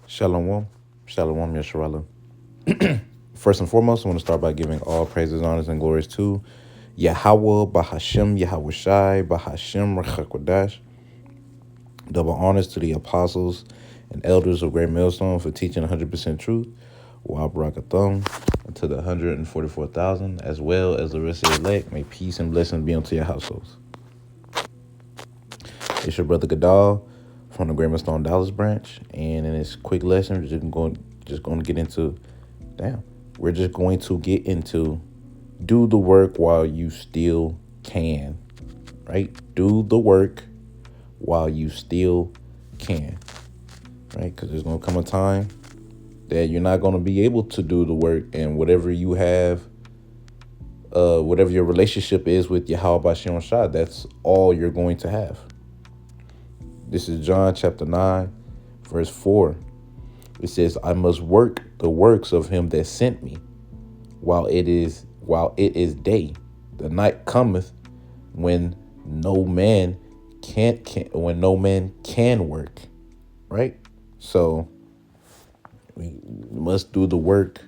Shalom. Shalom, Yasharala. First and foremost, I want to start by giving all praises, honors, and glories to Yahweh, Bahashem, Yahweh Shai, Bahashem, Rachakodash. Double honors to the apostles and elders of Great Millstone for teaching 100% truth. Wa Barakathum, and to the 144,000, as well as the rest of the elect. May peace and blessings be unto your households. It's your brother Gadal from the Great Millstone Dallas branch, and in this quick lesson, we're just going to get into. We're just going to get into do the work while you still can, right? Do the work while you still can, right? Because there's going to come a time that you're not going to be able to do the work, and whatever you have, whatever your relationship is with Yahweh Bashem Shah, that's all you're going to have. This is John chapter 9, verse 4. It says, I must work the works of him that sent me while it is day. The night cometh when no man when no man can work. Right? So we must do the work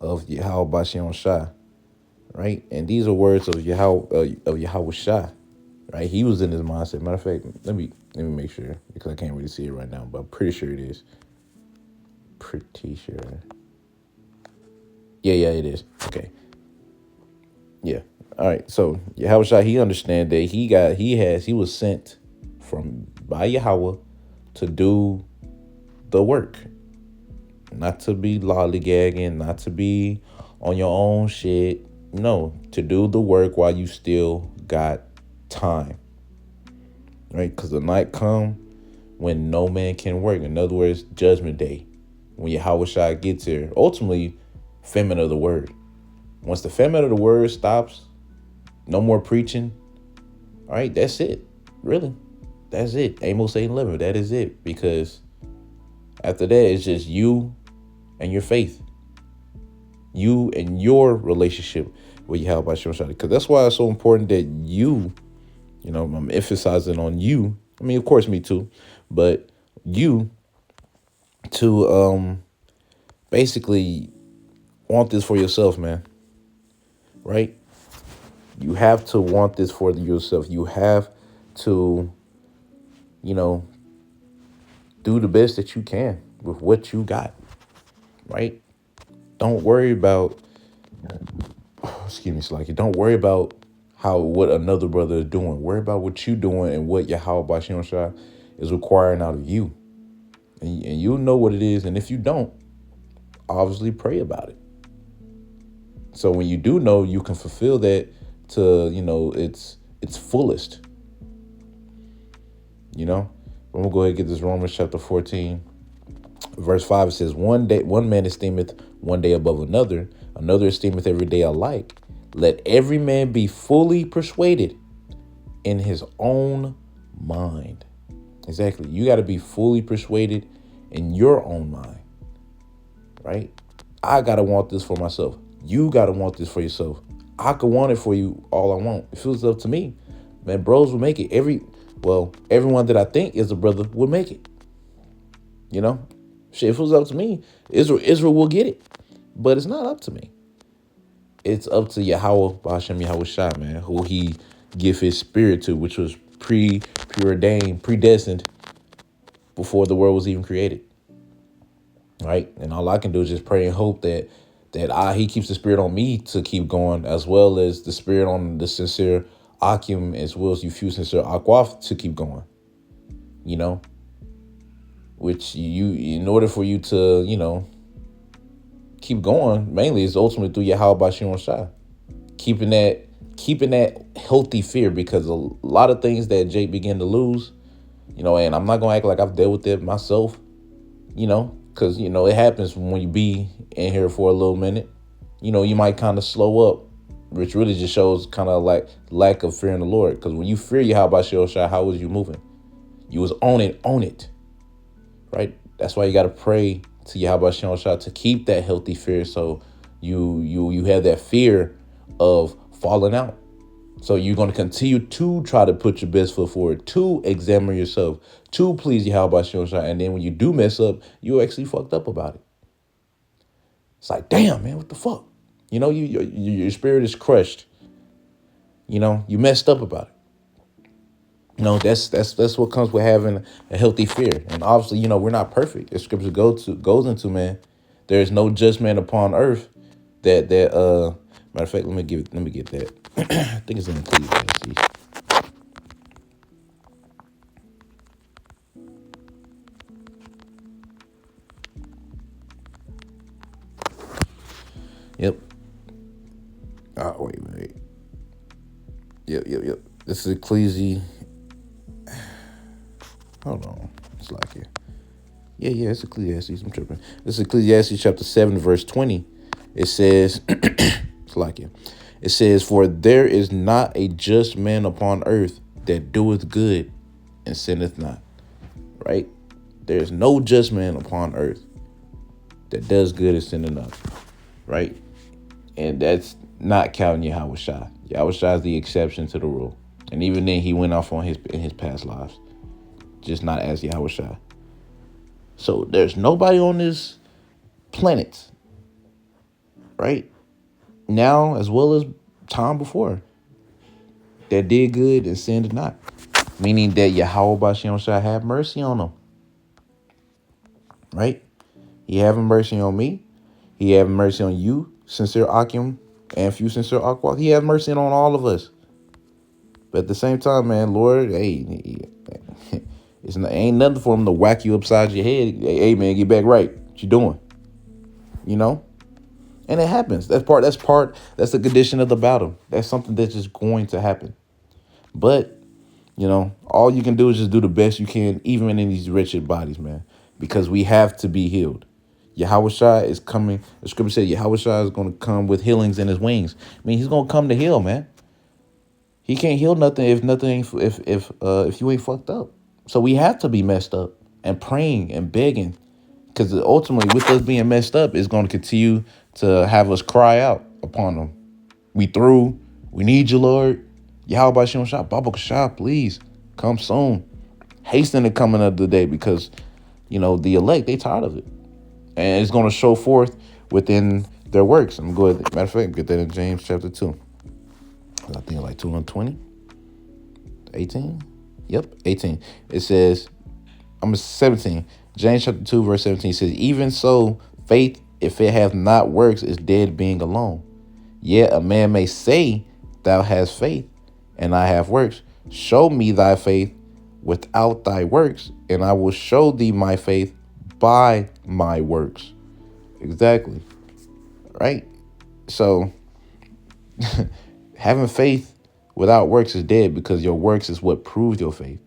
of Yahweh Bashem Shah. Right? And these are words of Yahweh Shah. Right? He was in his mindset. Matter of fact, let me make sure, because I can't really see it right now, but I'm pretty sure it is. Pretty sure. Yeah, it is. Okay. Yeah. All right. So Yahweh Shai, he understand that he was sent by Yahweh to do the work, not to be lollygagging, not to be on your own shit. No, to do the work while you still got time. Right? Because the night come when no man can work. In other words, judgment day. When Yahweh Shai gets here, ultimately, famine of the word. Once the famine of the word stops, no more preaching. All right, that's it. Really, that's it. Amos 8:11. That is it. Because after that, it's just you and your faith, you and your relationship with Yahweh Shai. Because that's why it's so important that you, I'm emphasizing on you. I mean, of course, me too, but you to basically want this for yourself, man. Right? You have to want this for yourself. You have to, do the best that you can with what you got. Right? Don't worry about, excuse me, Slacky. Don't worry about what another brother is doing. Worry about what you're doing and what Yahweh Bashem Shah is requiring out of you. And you'll know what it is. And if you don't, obviously pray about it. So when you do know, you can fulfill that to, its fullest. I'm going to go ahead and get this Romans chapter 14, verse 5. It says, one man esteemeth one day above another esteemeth every day alike. Let every man be fully persuaded in his own mind. Exactly. You got to be fully persuaded in your own mind. Right? I got to want this for myself. You got to want this for yourself. I could want it for you all I want. If it was up to me, man, bros will make it. Everyone that I think is a brother would make it. Shit, if it was up to me, Israel will get it. But it's not up to me. It's up to Yahweh, Bashem Yahweh Shai, man, who he give his spirit to, which was preordained, predestined before the world was even created. Right? And all I can do is just pray and hope that he keeps the spirit on me to keep going, as well as the spirit on the sincere Akim, as well as you few sincere Akwaf to keep going. Which in order for you to, keep going, mainly is ultimately through Yahweh Bashem Shai. Keeping that healthy fear, because a lot of things that Jake began to lose, and I'm not gonna act like I've dealt with it myself, because it happens when you be in here for a little minute. You might kind of slow up, which really just shows kind of like lack of fear in the Lord. Because when you fear Yahweh Bashem Shai, how was you moving? You was on it, right? That's why you got to pray to Yahweh Bashem Shai to keep that healthy fear, so you have that fear of falling out. So you're going to continue to try to put your best foot forward, to examine yourself, to please Yahweh Shem Shai. And then when you do mess up, you actually fucked up about it. It's like, damn, man, what the fuck? Your spirit is crushed. You messed up about it. That's what comes with having a healthy fear. And obviously, we're not perfect. As scripture goes into, man, there is no judgment upon earth that matter of fact, let me get that. I think it's in Ecclesiastes. Yep. Oh, wait. Yep. This is Ecclesiastes. Hold on. It's like it. Yeah, it's Ecclesiastes. I'm tripping. This is Ecclesiastes chapter 7, verse 20. It says, it's like it. It says, for there is not a just man upon earth that doeth good and sinneth not. Right? There is no just man upon earth that does good and sinneth not. Right? And that's not counting Yahweh Shai. Yahweh Shai is the exception to the rule. And even then, he went off in his past lives. Just not as Yahweh Shai. So there's nobody on this planet, right, now as well as time before, that did good and sinned not. Meaning that Yahweh Bashem shall have mercy on them. Right? He having mercy on me. He having mercy on you, sincere Akim, and few sincere Akwak. He have mercy on all of us. But at the same time, man, Lord, hey, ain't nothing for him to whack you upside your head. Hey, man, get back right. What you doing? And it happens. That's the condition of the battle. That's something that's just going to happen. But, all you can do is just do the best you can, even in these wretched bodies, man. Because we have to be healed. Yahweh Shai is coming. The scripture said Yahweh Shai is going to come with healings in his wings. I mean, he's going to come to heal, man. He can't heal nothing if you ain't fucked up. So we have to be messed up and praying and begging. Because ultimately, with us being messed up, is going to continue to have us cry out upon them. We through. We need you, Lord. Yahweh Shem Shah, Baba Shah, please come soon. Hasten the coming of the day, because, the elect, they tired of it. And it's going to show forth within their works. I'm going to go ahead. Matter of fact, get that in James chapter 2. I think like 220, 18. Yep, 18. It says, 17. James chapter 2, verse 17 says, even so, faith, if it hath not works, is dead being alone. Yet a man may say, thou hast faith, and I have works. Show me thy faith without thy works, and I will show thee my faith by my works. Exactly. Right? So, having faith without works is dead, because your works is what proves your faith.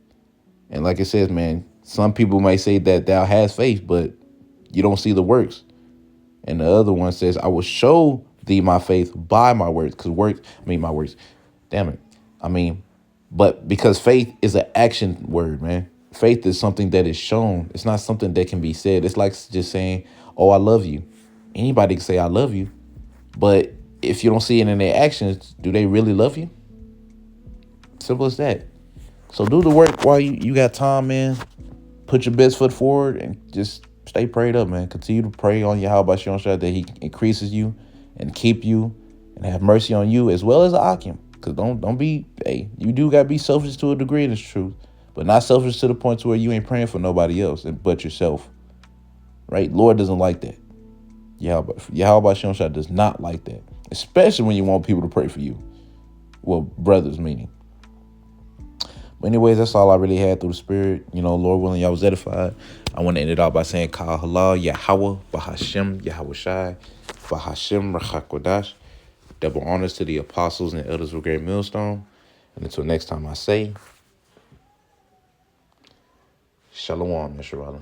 And like it says, man, some people might say that thou hast faith, but you don't see the works. And the other one says, I will show thee my faith by my works. Because my works. Damn it. But because faith is an action word, man. Faith is something that is shown. It's not something that can be said. It's like just saying, oh, I love you. Anybody can say I love you. But if you don't see it in their actions, do they really love you? Simple as that. So do the work while you got time, man. Put your best foot forward and just stay prayed up, man. Continue to pray on Yahweh Shem Shai that he increases you and keep you and have mercy on you, as well as the Akim. Because don't be, you do got to be selfish to a degree in this truth, but not selfish to the point to where you ain't praying for nobody else but yourself. Right? Lord doesn't like that. Yahweh Shem Shai does not like that, especially when you want people to pray for you. Well, brothers, meaning. But anyways, that's all I really had through the spirit. Lord willing, y'all was edified. I want to end it out by saying, Kal Halal, Yahweh, Bahashem, Yahweh Shai, Bahashem, Rachakodash. Double honors to the apostles and elders of Great Millstone. And until next time I say, Shalom, Yeshua.